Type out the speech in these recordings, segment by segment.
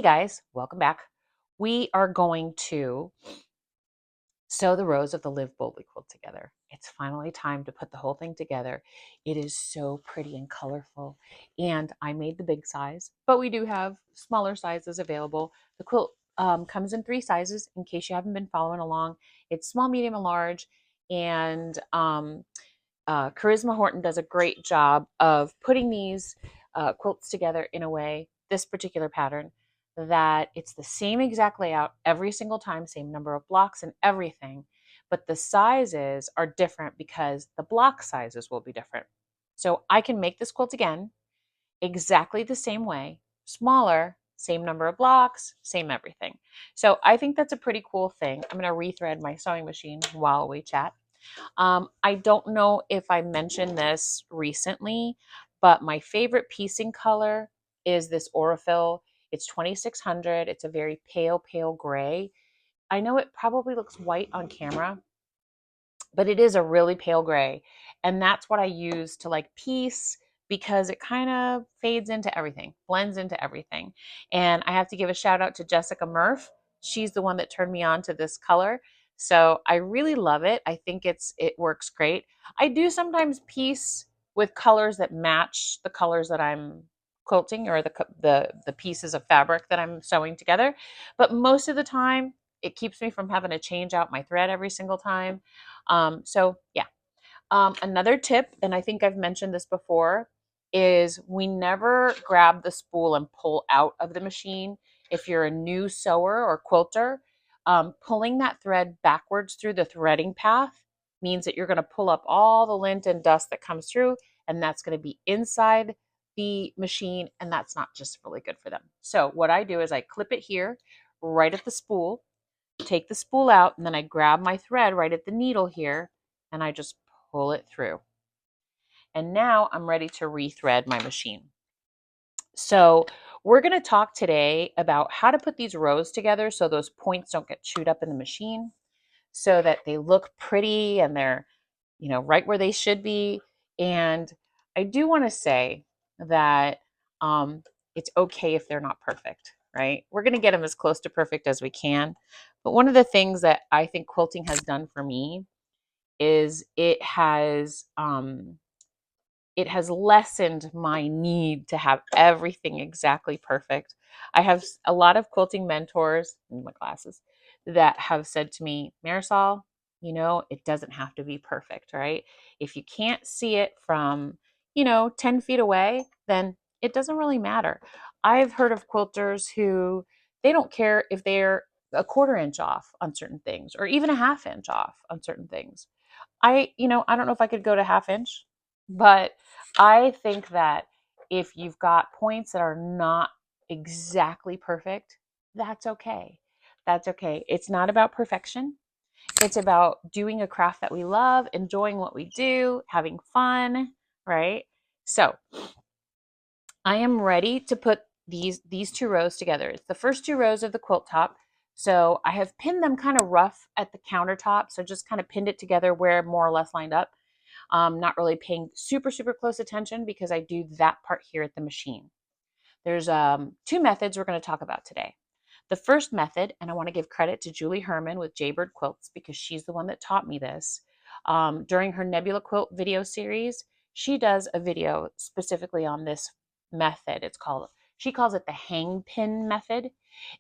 guys, welcome back. We are going to sew the rows of the Live Boldly quilt together. It's finally time to put the whole thing together. It is so pretty and colorful. And I made the big size, but we do have smaller sizes available. The quilt comes in 3 sizes in case you haven't been following along. It's small, medium, and large. And Charisma Horton does a great job of putting these quilts together in a way, this particular pattern, that it's the same exact layout every single time, same number of blocks and everything, but the sizes are different because the block sizes will be different. So I can make this quilt again exactly the same way, smaller, same number of blocks, same everything. So I think that's a pretty cool thing. I'm going to rethread my sewing machine while we chat. I don't know if I mentioned this recently, but my favorite piecing color is this Aurifil. It's 2600. It's a very pale, pale gray. I know it probably looks white on camera, but it is a really pale gray. And that's what I use to like piece because it kind of fades into everything, blends into everything. And I have to give a shout out to Jessica Murph. She's the one that turned me on to this color. So I really love it. I think it works great. I do sometimes piece with colors that match the colors that I'm quilting or the pieces of fabric that I'm sewing together. But most of the time, it keeps me from having to change out my thread every single time. So yeah. Another tip, and I think I've mentioned this before, is we never grab the spool and pull out of the machine. If you're a new sewer or quilter, pulling that thread backwards through the threading path means that you're going to pull up all the lint and dust that comes through, and that's going to be inside the machine, and that's not just really good for them. So what I do is I clip it here right at the spool, take the spool out, and then I grab my thread right at the needle here, and I just pull it through. And now I'm ready to rethread my machine. So we're going to talk today about how to put these rows together so those points don't get chewed up in the machine, so that they look pretty and they're, right where they should be. And I do want to say that it's okay if they're not perfect, right? We're going to get them as close to perfect as we can. But one of the things that I think quilting has done for me is it has lessened my need to have everything exactly perfect. I have a lot of quilting mentors in my classes that have said to me, Marisol, it doesn't have to be perfect, right? If you can't see it from, 10 feet away, then it doesn't really matter. I've heard of quilters who they don't care if they're a quarter inch off on certain things or even a half inch off on certain things. I don't know if I could go to half inch, but I think that if you've got points that are not exactly perfect, that's okay. That's okay. It's not about perfection. It's about doing a craft that we love, enjoying what we do, having fun, right? So I am ready to put these 2 rows together. It's the first 2 rows of the quilt top. So I have pinned them kind of rough at the countertop. So just kind of pinned it together where more or less lined up. Not really paying super, super close attention because I do that part here at the machine. There's 2 methods we're going to talk about today. The first method, and I want to give credit to Julie Herman with Jaybird Quilts because she's the one that taught me this. During her Nebula Quilt video series, she does a video specifically on this method. She calls it the hang pin method.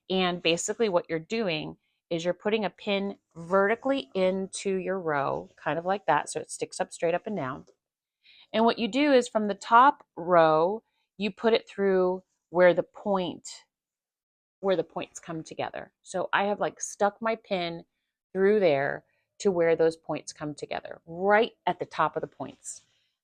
And basically what you're doing is you're putting a pin vertically into your row, kind of like that, so it sticks up straight up and down. And what you do is from the top row, you put it through where the points come together. So I have like stuck my pin through there to where those points come together, right at the top of the points.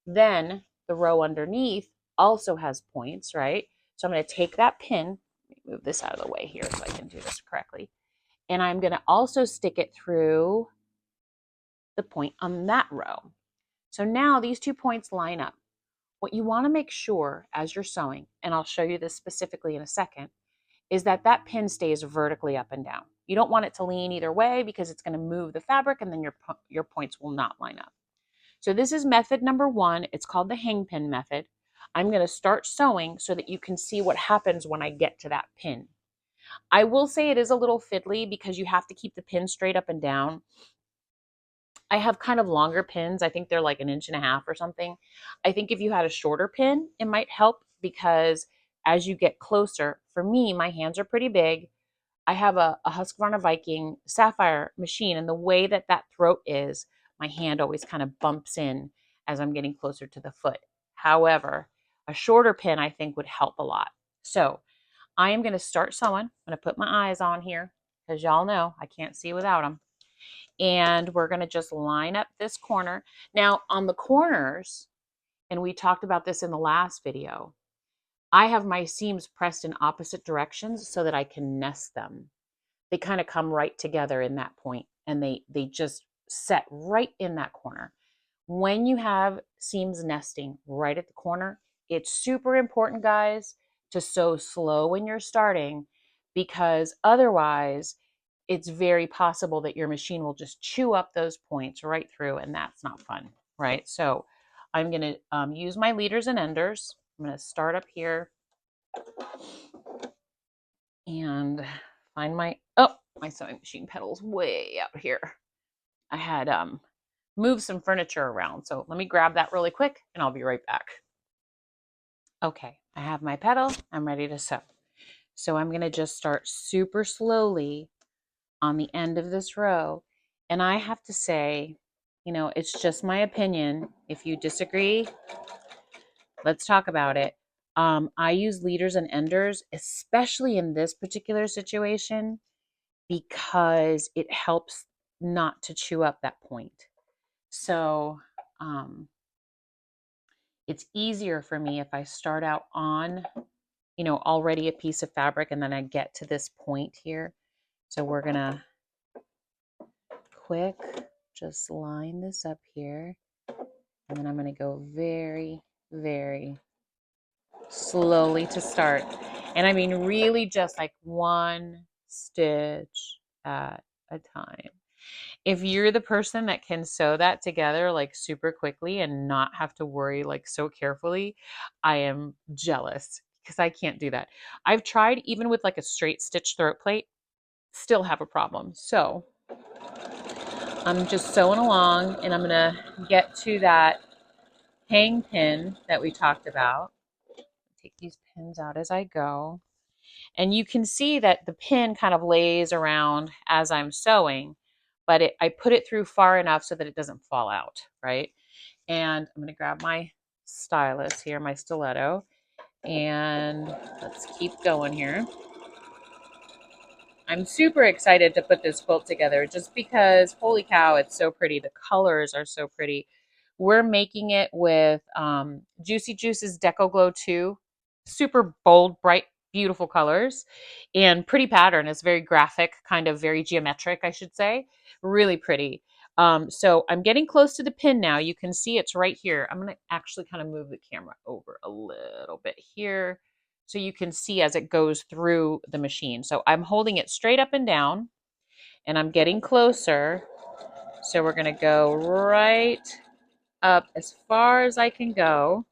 Then the row underneath also has points, right? So I'm going to take that pin, move this out of the way here so I can do this correctly. And I'm going to also stick it through the point on that row. So now these 2 points line up. What you want to make sure as you're sewing, and I'll show you this specifically in a second, is that that pin stays vertically up and down. You don't want it to lean either way because it's going to move the fabric and then your points will not line up. So this is method number 1. It's called the hang pin method. I'm going to start sewing so that you can see what happens when I get to that pin. I will say it is a little fiddly because you have to keep the pin straight up and down. I have kind of longer pins. I think they're like 1.5 inches or something. I think if you had a shorter pin, it might help because as you get closer, for me, my hands are pretty big. I have a Husqvarna Viking Sapphire machine, and the way that that throat is, my hand always kind of bumps in as I'm getting closer to the foot. However, a shorter pin I think would help a lot. So I am going to start sewing. I'm going to put my eyes on here because y'all know I can't see without them. And we're going to just line up this corner. Now on the corners, and we talked about this in the last video, I have my seams pressed in opposite directions so that I can nest them. They kind of come right together in that point, and they just set right in that corner. When you have seams nesting right at the corner, it's super important, guys, to sew slow when you're starting, because otherwise it's very possible that your machine will just chew up those points right through, and that's not fun, right? So I'm going to use my leaders and enders. I'm going to start up here and find my, oh, my sewing machine pedal's way out here. I had moved some furniture around, so let me grab that really quick and I'll be right back. Okay, I have my pedal. I'm ready to sew. So I'm going to just start super slowly on the end of this row. And I have to say, you know, it's just my opinion. If you disagree, let's talk about it. I use leaders and enders, especially in this particular situation, because it helps not to chew up that point. So it's easier for me if I start out on, you know, already a piece of fabric and then I get to this point here. So we're gonna quick just line this up here, and then I'm gonna go very, very slowly to start. And I mean really just like one stitch at a time. If you're the person that can sew that together like super quickly and not have to worry like so carefully, I am jealous because I can't do that. I've tried even with like a straight stitch throat plate, still have a problem. So I'm just sewing along, and I'm gonna get to that hang pin that we talked about. Take these pins out as I go. And you can see that the pin kind of lays around as I'm sewing, but I put it through far enough so that it doesn't fall out, right? And I'm gonna grab my stylus here, my stiletto, and let's keep going here. I'm super excited to put this quilt together just because, holy cow, it's so pretty. The colors are so pretty. We're making it with Juicy Juice's Deco Glow 2. Super bold, bright, beautiful colors and pretty pattern. It's very graphic, kind of very geometric, I should say. Really pretty. So I'm getting close to the pin now. You can see it's right here. I'm going to actually kind of move the camera over a little bit here so you can see as it goes through the machine. So I'm holding it straight up and down, and I'm getting closer. So we're going to go right up as far as I can go.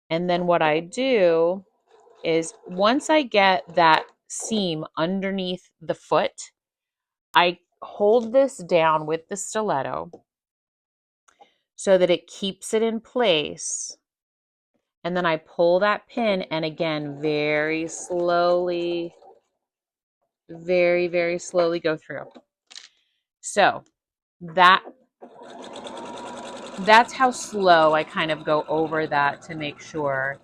And then what I do is once I get that seam underneath the foot, I hold this down with the stiletto so that it keeps it in place. And then I pull that pin, and again, very slowly, very, very slowly go through. So that's how slow I kind of go over that to make sure.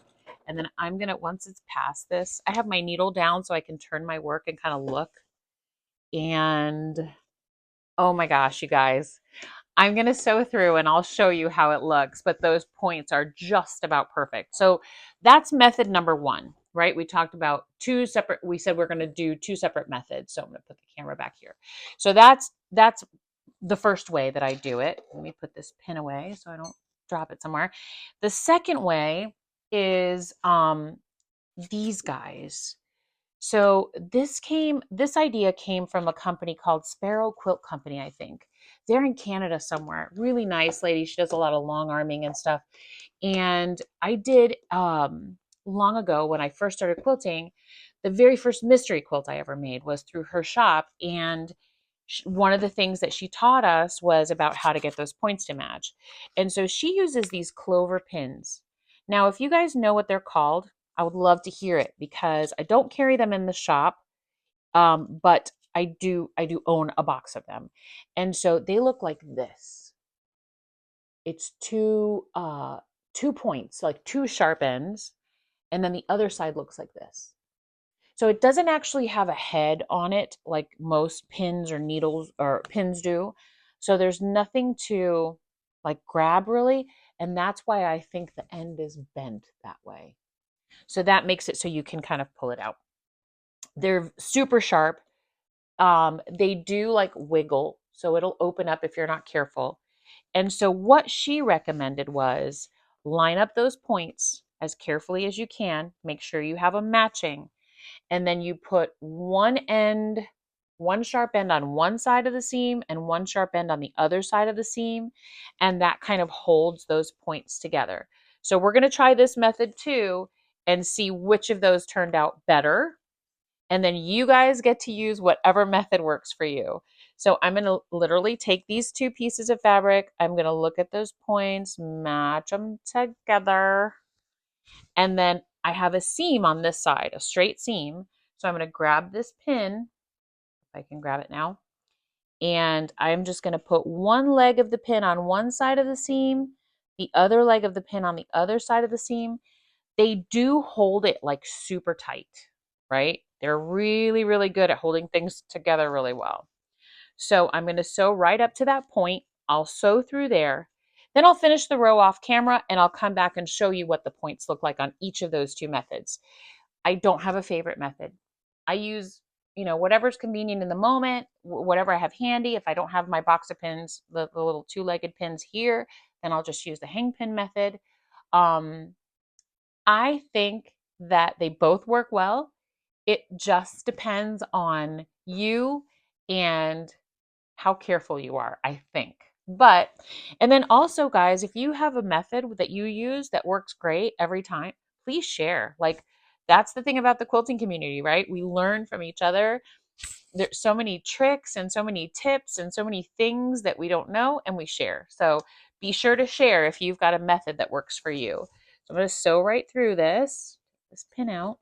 And then I'm gonna, once it's past this, I have my needle down so I can turn my work and kind of look. And oh my gosh, you guys, I'm going to sew through and I'll show you how it looks, but those points are just about perfect. So that's method number one, right? We talked about we said we're going to do two separate methods. So I'm going to put the camera back here. So that's the first way that I do it. Let me put this pin away so I don't drop it somewhere. The second way is these guys. So this idea came from a company called Sparrow Quilt Company, I think. They're in Canada somewhere. Really nice lady. She does a lot of long arming and stuff. And I did long ago when I first started quilting, the very first mystery quilt I ever made was through her shop. And one of the things that she taught us was about how to get those points to match. And so she uses these clover pins. Now, if you guys know what they're called, I would love to hear it because I don't carry them in the shop, but I do own a box of them. And so they look like this. It's two points, like two sharp ends, and then the other side looks like this. So it doesn't actually have a head on it like most pins or needles or pins do. So there's nothing to like grab really. And that's why I think the end is bent that way. So that makes it so you can kind of pull it out. They're super sharp. They do like wiggle. So it'll open up if you're not careful. And so what she recommended was line up those points as carefully as you can. Make sure you have them matching, and then you put one sharp end on one side of the seam and one sharp end on the other side of the seam, and that kind of holds those points together. So we're going to try this method too and see which of those turned out better, and then you guys get to use whatever method works for you. So I'm going to literally take these two pieces of fabric, I'm going to look at those points, match them together, and then I have a seam on this side, a straight seam. So I'm going to grab this pin, if I can grab it now, and I'm just going to put one leg of the pin on one side of the seam, the other leg of the pin on the other side of the seam. They do hold it like super tight, right? They're really, really good at holding things together really well. So I'm going to sew right up to that point. I'll sew through there. Then I'll finish the row off camera and I'll come back and show you what the points look like on each of those two methods. I don't have a favorite method. I use, whatever's convenient in the moment, whatever I have handy. If I don't have my box of pins, the little two-legged pins here, then I'll just use the hang pin method. I think that they both work well. It just depends on you and how careful you are, I think. And then also, guys, if you have a method that you use that works great every time, please share. Like, that's the thing about the quilting community, right? We learn from each other. There's so many tricks and so many tips and so many things that we don't know, and we share. So be sure to share if you've got a method that works for you. So I'm going to sew right through this pin out.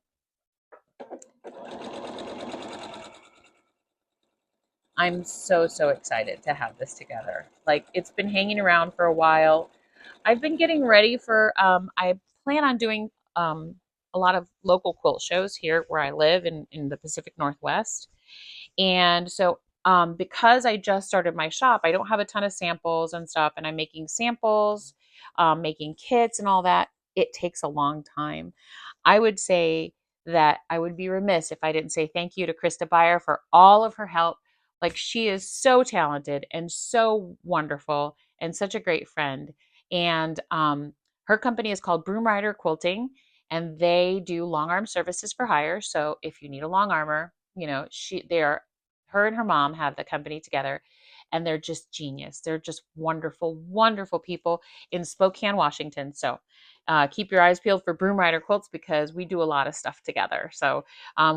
I'm so, so excited to have this together. Like, it's been hanging around for a while. I've been getting ready for, I plan on doing a lot of local quilt shows here where I live in the Pacific Northwest. And so because I just started my shop, I don't have a ton of samples and stuff, and I'm making samples, making kits and all that. It takes a long time. I would say that I would be remiss if I didn't say thank you to Krista Beyer for all of her help. Like, she is so talented and so wonderful and such a great friend. And her company is called Broom Rider Quilting, and they do long arm services for hire. So if you need a long armor, her and her mom have the company together, and they're just genius. They're just wonderful, wonderful people in Spokane, Washington. So keep your eyes peeled for Broom Rider Quilts because we do a lot of stuff together. So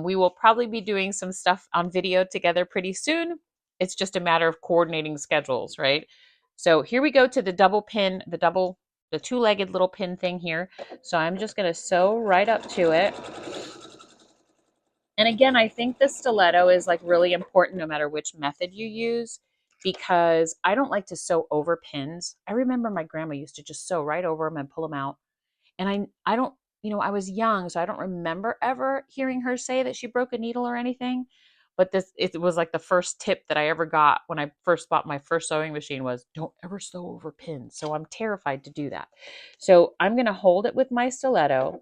we will probably be doing some stuff on video together pretty soon. It's just a matter of coordinating schedules, right? So here we go to the double pin, the two-legged little pin thing here. So I'm just going to sew right up to it. And again, I think the stiletto is like really important no matter which method you use, because I don't like to sew over pins. I remember my grandma used to just sew right over them and pull them out. And I don't, I was young, so I don't remember ever hearing her say that she broke a needle or anything. But it was like the first tip that I ever got when I first bought my first sewing machine was don't ever sew over pins. So I'm terrified to do that. So I'm going to hold it with my stiletto.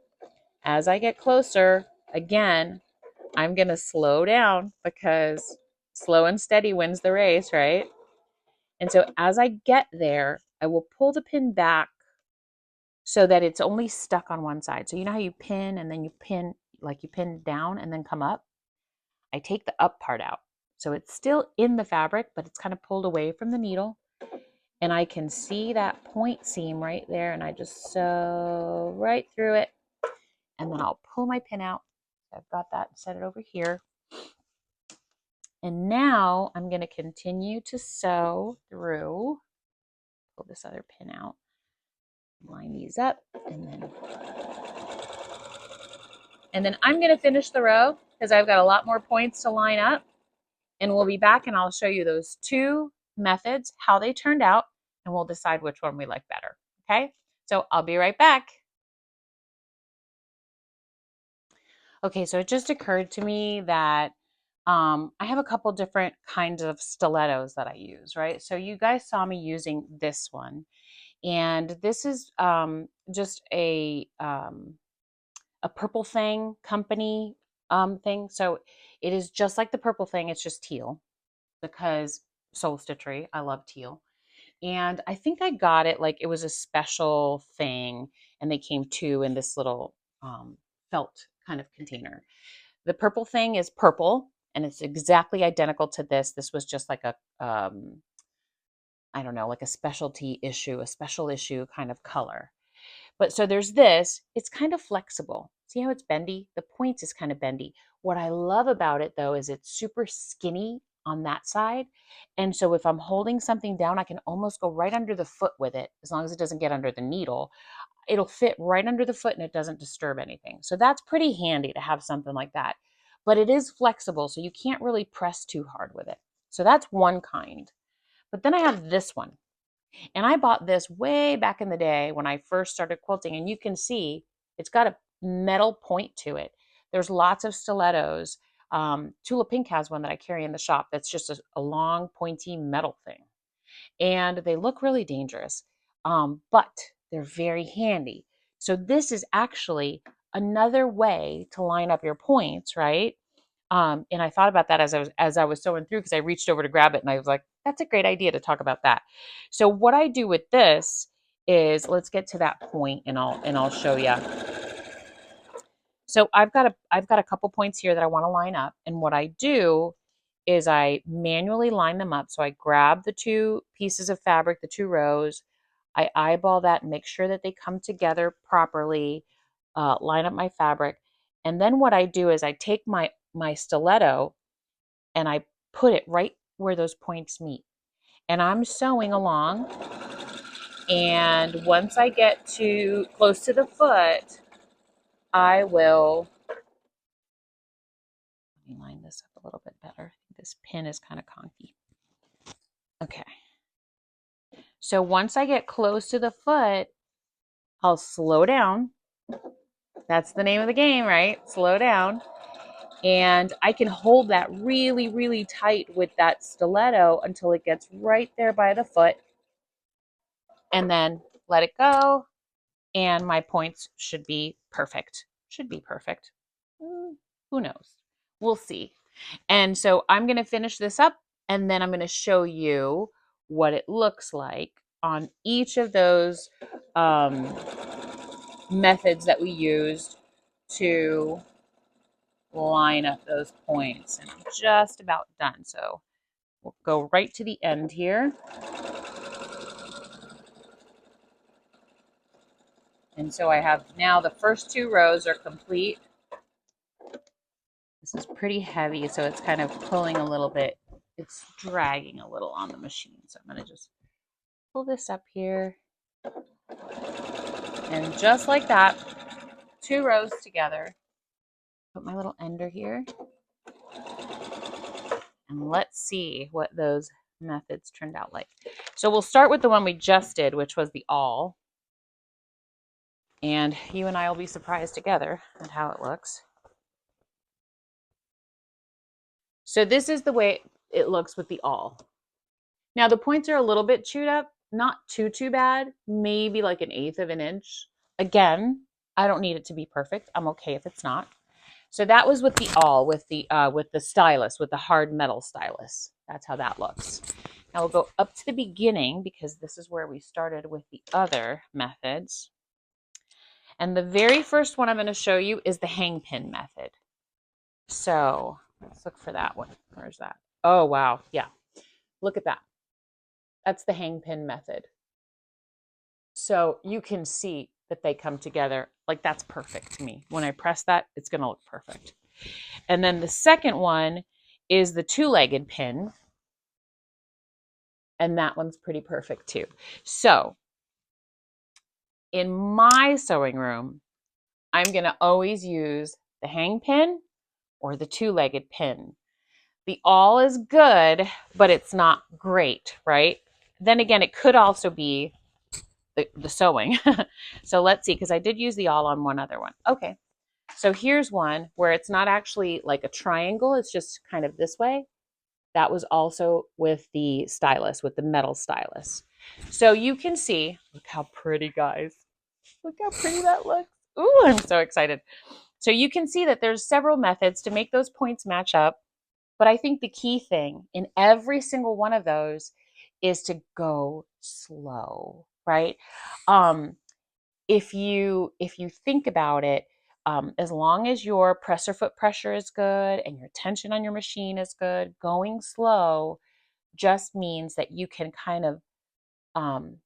As I get closer, again, I'm going to slow down because slow and steady wins the race, right? And so as I get there, I will pull the pin back so that it's only stuck on one side. So you know how you pin and then you pin down and then come up? I take the up part out. So it's still in the fabric, but it's kind of pulled away from the needle. And I can see that point seam right there, and I just sew right through it. And then I'll pull my pin out I've got that set it over here. And now I'm going to continue to sew through. Pull this other pin out, line these up, and then I'm going to finish the row because I've got a lot more points to line up. And we'll be back and I'll show you those two methods, how they turned out, and we'll decide which one we like better. Okay, so I'll be right back. Okay, so it just occurred to me that I have a couple different kinds of stilettos that I use, right? So you guys saw me using this one, and this is just a Purple Thing company thing. So it is just like the Purple Thing, it's just teal because soul stitchery. I love teal. And I think I got it like it was a special thing, and they came two in this little felt kind of container. The Purple Thing is purple, and it's exactly identical to this. This was just like a, I don't know, like a specialty issue, a special issue kind of color. But so there's this, it's kind of flexible. See how it's bendy? The point is kind of bendy. What I love about it though is it's super skinny on that side. And so if I'm holding something down, I can almost go right under the foot with it, as long as it doesn't get under the needle. It'll fit right under the foot and it doesn't disturb anything. So that's pretty handy to have something like that. But it is flexible, so you can't really press too hard with it. So that's one kind. But then I have this one. And I bought this way back in the day when I first started quilting. And you can see it's got a metal point to it. There's lots of stilettos. Tula Pink has one that I carry in the shop that's just a long, pointy metal thing. And they look really dangerous, but they're very handy. So this is actually another way to line up your points, right? And I thought about that as I was sewing through, because I reached over to grab it and I was like, that's a great idea to talk about that. So what I do with this is, let's get to that point and I'll show you. So I've got a couple points here that I want to line up, and what I do is I manually line them up. So I grab the two pieces of fabric, the two rows, I eyeball that and make sure that they come together properly, line up my fabric, and then what I do is I take my stiletto and I put it right where those points meet. And I'm sewing along. And once I get to close to the foot, I will, let me line this up a little bit better. This pin is kind of conky. Okay. So once I get close to the foot, I'll slow down. That's the name of the game, right? Slow down. And I can hold that really, really tight with that stiletto until it gets right there by the foot. And then let it go. And my points should be perfect. Should be perfect. Who knows? We'll see. And so I'm going to finish this up, and then I'm going to show you what it looks like on each of those methods that we used to line up those points. And I'm just about done. So we'll go right to the end here. And so I have now the first two rows are complete. This is pretty heavy, so it's kind of pulling a little bit. It's dragging a little on the machine. So I'm going to just pull this up here. And just like that, two rows together. Put my little ender here. And let's see what those methods turned out like. So we'll start with the one we just did, which was the awl. And you and I will be surprised together at how it looks. So this is the way it looks with the awl. Now the points are a little bit chewed up, not too bad, maybe like 1/8 of an inch. Again, I don't need it to be perfect. I'm okay if it's not. So that was with the awl, with the stylus, with the hard metal stylus. That's how that looks. Now we'll go up to the beginning, because this is where we started with the other methods. And the very first one I'm going to show you is the hang pin method. So let's look for that one. Where's that? Oh, wow. Yeah. Look at that. That's the hang pin method. So you can see that they come together. Like, that's perfect to me. When I press that, it's going to look perfect. And then the second one is the two-legged pin. And that one's pretty perfect too. So in my sewing room, I'm going to always use the hang pin or the two-legged pin. The awl is good, but it's not great, right? Then again, it could also be the sewing. So let's see, because I did use the awl on one other one. Okay, so here's one where it's not actually like a triangle. It's just kind of this way. That was also with the stylus, with the metal stylus. So you can see, look how pretty, guys. Look how pretty that looks. Ooh, I'm so excited. So you can see that there's several methods to make those points match up. But I think the key thing in every single one of those is to go slow, right? Um, if you think about it, as long as your presser foot pressure is good and your tension on your machine is good, going slow just means that um,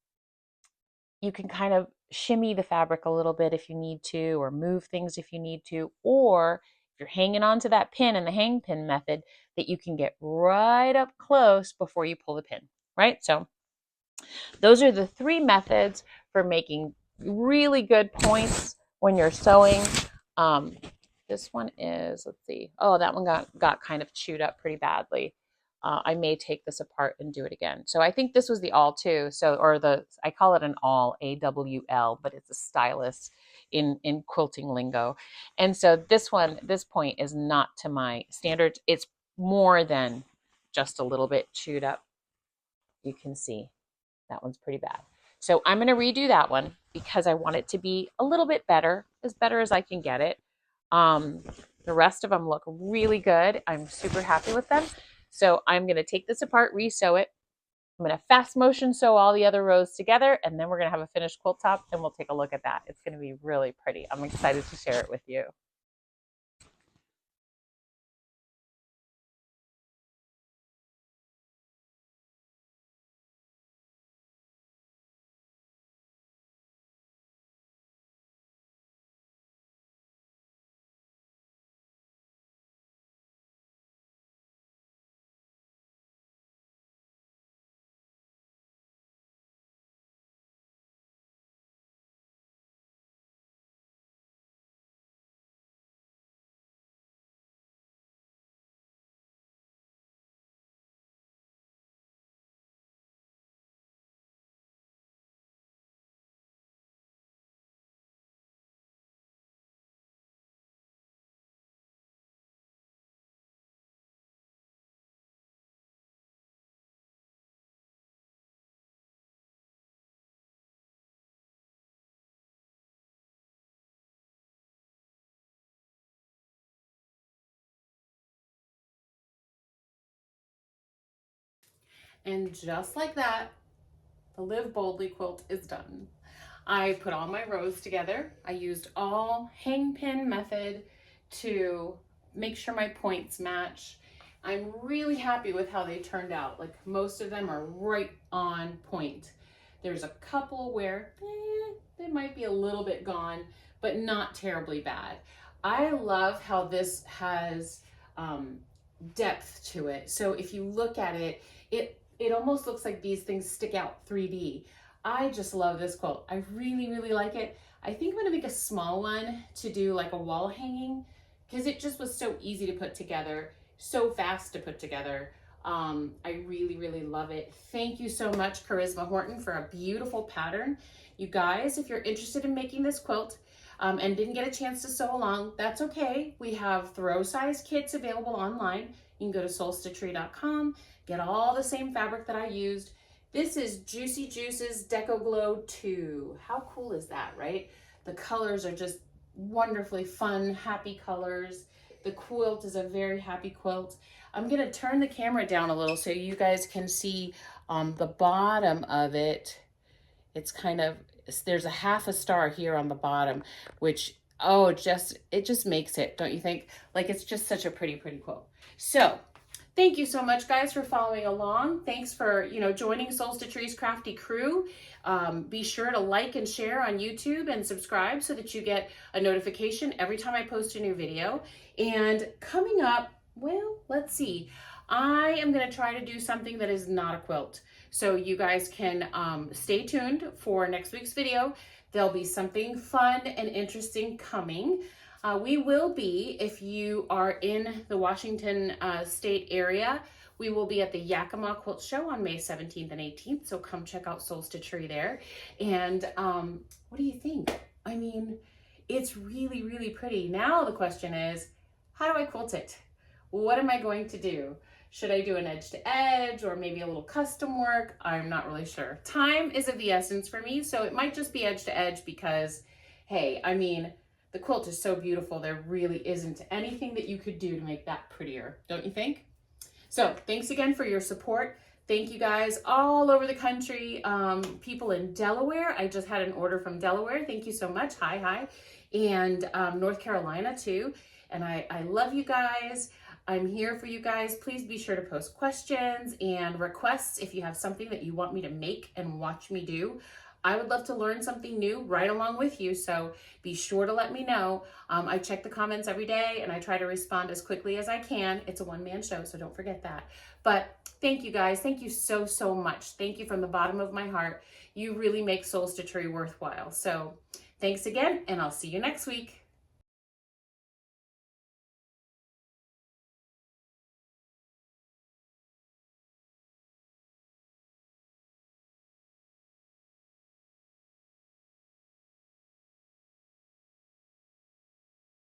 you can kind of shimmy the fabric a little bit if you need to, or move things if you need to, or if you're hanging on to that pin in the hang pin method, that you can get right up close before you pull the pin, right? So those are the three methods for making really good points when you're sewing. Um, this one is, let's see. Oh, that one got kind of chewed up pretty badly. I may take this apart and do it again. So I think this was the awl too. So, or I call it an awl, AWL, but it's a stylus in quilting lingo. And so this point is not to my standards. It's more than just a little bit chewed up. You can see that one's pretty bad. So I'm going to redo that one because I want it to be a little bit better as I can get it. Um, the rest of them look really good. I'm super happy with them. So I'm going to take this apart, re-sew it. I'm going to fast motion sew all the other rows together, and then we're going to have a finished quilt top, and we'll take a look at that. It's going to be really pretty. I'm excited to share it with you. And just like that, the Live Boldly quilt is done. I put all my rows together. I used all hang pin method to make sure my points match. I'm really happy with how they turned out. Like, most of them are right on point. There's a couple where they might be a little bit gone, but not terribly bad. I love how this has depth to it. So if you look at it, it almost looks like these things stick out 3D. I just love this quilt. I really, really like it. I think I'm gonna make a small one to do like a wall hanging, because it just was so easy to put together, so fast to put together. I really, really love it. Thank you so much, Charisma Horton, for a beautiful pattern. You guys, if you're interested in making this quilt, and didn't get a chance to sew along, that's okay. We have throw size kits available online. You can go to soulstitchery.com, get all the same fabric that I used. This is Juicy Juice's Deco Glow 2. How cool is that, right? The colors are just wonderfully fun, happy colors. The quilt is a very happy quilt. I'm gonna turn the camera down a little so you guys can see the bottom of it. It's kind of, there's a half a star here on the bottom, which, oh, it just makes it, don't you think? Like, it's just such a pretty, pretty quilt. So Thank you so much, guys, for following along. Thanks for, joining Soul Stitchery's crafty crew. Be sure to like and share on YouTube and subscribe so that you get a notification every time I post a new video. And coming up, well, let's see. I am going to try to do something that is not a quilt. So you guys can stay tuned for next week's video. There'll be something fun and interesting coming. We will be, if you are in the Washington state area, we will be at the Yakima Quilt Show on May 17th and 18th. So come check out Soul Stitchery there. And what do you think? I mean, it's really, really pretty. Now the question is, how do I quilt it? What am I going to do? Should I do an edge to edge or maybe a little custom work? I'm not really sure. Time is of the essence for me, so it might just be edge to edge because, hey, I mean, the quilt is so beautiful. There really isn't anything that you could do to make that prettier, don't you think? So thanks again for your support. Thank you guys all over the country. People in Delaware, I just had an order from Delaware. Thank you so much. Hi. And North Carolina too. And I love you guys. I'm here for you guys. Please be sure to post questions and requests if you have something that you want me to make and watch me do. I would love to learn something new right along with you, so be sure to let me know. I check the comments every day and I try to respond as quickly as I can. It's a one-man show, so don't forget that. But thank you guys. Thank you so, so much. Thank you from the bottom of my heart. You really make Soul Stitchery worthwhile. So thanks again, and I'll see you next week.